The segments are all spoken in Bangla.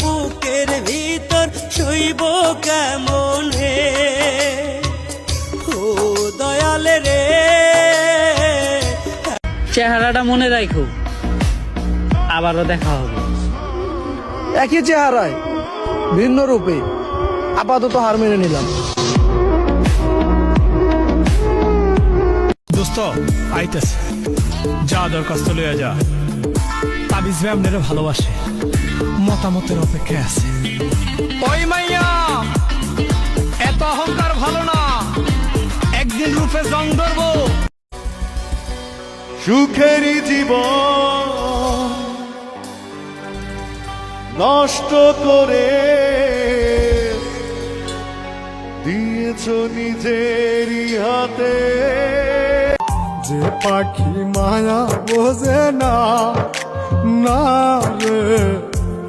বুকের ভিতর শুইব কেমন হে ও দয়াল রে। চেহারাটা মনে রাখো, আবারও দেখা হবে। একই চেহারায় ভিন্ন রূপে আপাতত হার মেনে নিলাম। দোস্ত আইতেছে, যা দরখাস্ত লইয়া যা। তাবিজ ভাই আপনারা ভালোবাসে, মতামতের অপেক্ষায় আছে। ওই মাইয়া এত অহংকার ভালো না, একদিন রূপে জং ধরবো। সুখেরই জীবন নষ্ট করে দিয়েছ নিজেরই হাতে। যে পাখি মায়া বোঝে না, না রে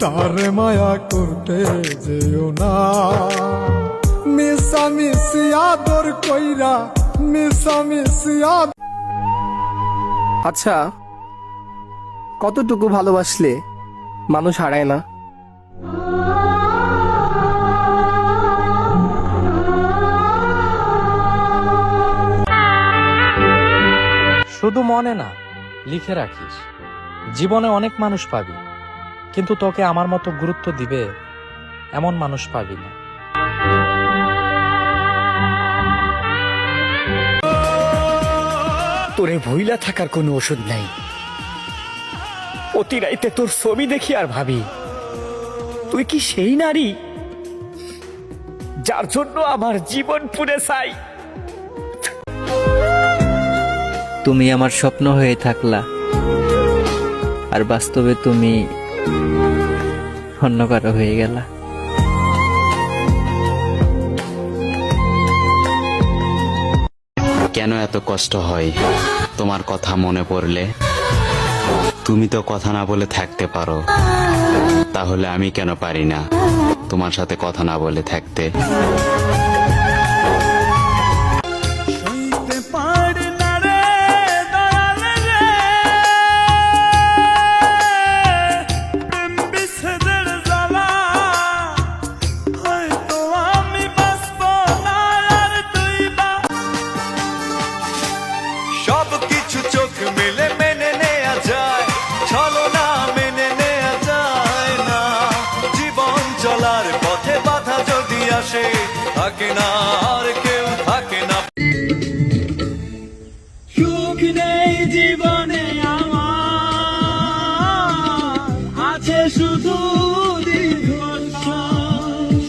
তারে মায়া করতে যেও না। মিশা মিশি আদর কইরা, মিশা মিশি আচ্ছা, কতটুকু ভালোবাসলে মানুষ হারায় না? শুধু মনে না, লিখে রাখিস। জীবনে অনেক মানুষ পাবি, কিন্তু তোকে আমার মতো গুরুত্ব দিবে এমন মানুষ পাবি না। তোরে ভইলা থাকার কোনো ওষুধ নাই। অতি রাইতে তোর ছবি দেখি আর ভাবি, তুই কি সেই নারী যার জন্য আমার জীবন পুড়ে চাই। তুমি আমার স্বপ্ন হয়ে থাকলা, আর বাস্তবে তুমি অন্য কারো হয়ে গেলা। কেন এত কষ্ট হয় তোমার কথা মনে পড়লে? তুমি তো কথা না বলে থাকতে পারো, তাহলে আমি কেন পারি না তোমার সাথে কথা না বলে থাকতে? সব কিছু চোখ মেলে মেনে নেওয়া যায়, চলো না মেনে নেওয়া যায় না। জীবন চলার পথে বাধা যদি আসে, থাকে না আর কেউ থাকে না। সুখ নেই জীবনে আমার, আছে শুধু দীর্ঘশ্বাস।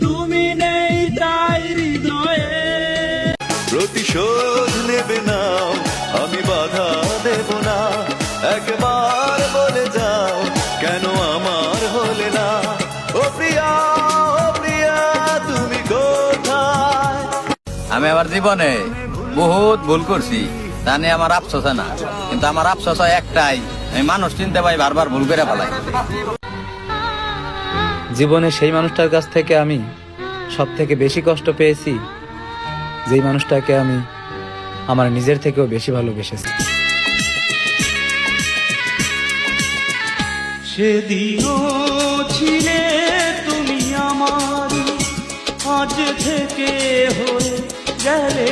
তুমি নেই তাই হৃদয়ে। প্রতিশোধ নেবে না, আমি বাধা দেব না। একবার বলে যাও কেন আমার হলে না। ও প্রিয়া, ও প্রিয়া তুমি কোথায়? আমি আমার জীবনে বহুত ভুল করছি, তা নিয়ে আমার আফসোস হয় না, কিন্তু আমার আফসোস হয় একটাই, আমি মানুষ চিনতে পাই বারবার ভুল করে ফেলাই। জীবনে সেই মানুষটার কাছ থেকে আমি সব থেকে বেশি কষ্ট পেয়েছি, যেই মানুষটাকে আমি আমার নিজের থেকেও বেশি ভালোবেসেছি। সেদিনও ছিলে তুমি আমার, আজ থেকে হয়ে গেলে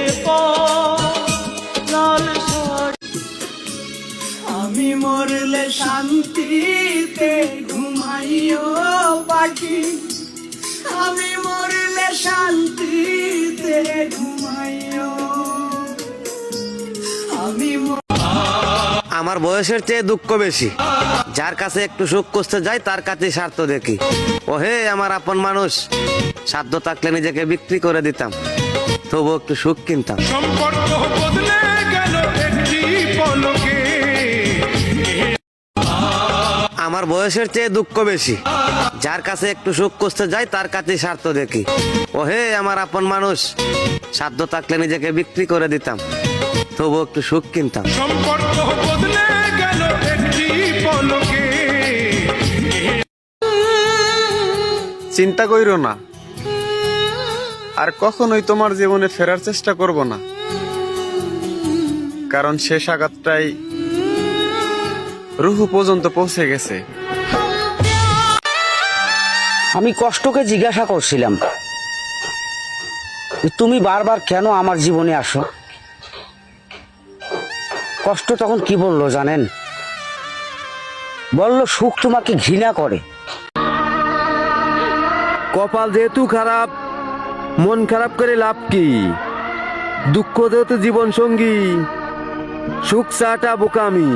লাল শাড়ি। আমি মরলে শান্তিতে ঘুমাইও পাখি, আমি মরলে শান্তিতে ঘুমাইও। আমি আমার বয়সের চেয়ে দুঃখ বেশি, যার কাছে একটু সুখ করতে যাই তার কাছে স্বার্থ দেখি। ও হে আমার আপন মানুষ, সাধ্য থাকলে নিজেকে বিক্রি করে দিতাম, তবু একটু সুখ কিনতাম। সম্পর্ক বদলে গেল একটি পলকে। আমার বয়সের চেয়ে দুঃখ বেশি, যার কাছে একটু সুখ করতে যাই তার কাছে স্বার্থ দেখি। ও হে আমার আপন মানুষ, সাধ্য থাকলে নিজেকে বিক্রি করে দিতাম, তবু একটু সুখ কিনতাম। সম্পর্ক বদলে গেল একটি পলকে। চিন্তা কইরো না, আর কখনোই তোমার জীবনে ফেরার চেষ্টা করব না, কারণ শেষ আঘাতটাই রুহু পর্যন্ত পৌঁছে গেছে। আমি কষ্টকে জিজ্ঞাসা করছিলাম, তুমি বারবার কেন আমার জীবনে আসো? কষ্ট তখন কি বললো জানেন? বলল সুখ তোমাকে ঘৃণা করে। কপাল যেহেতু খারাপ, মন খারাপ করে লাভ কি? দুঃখ যেহেতু জীবন সঙ্গী, সুখ চাটা বোকামি।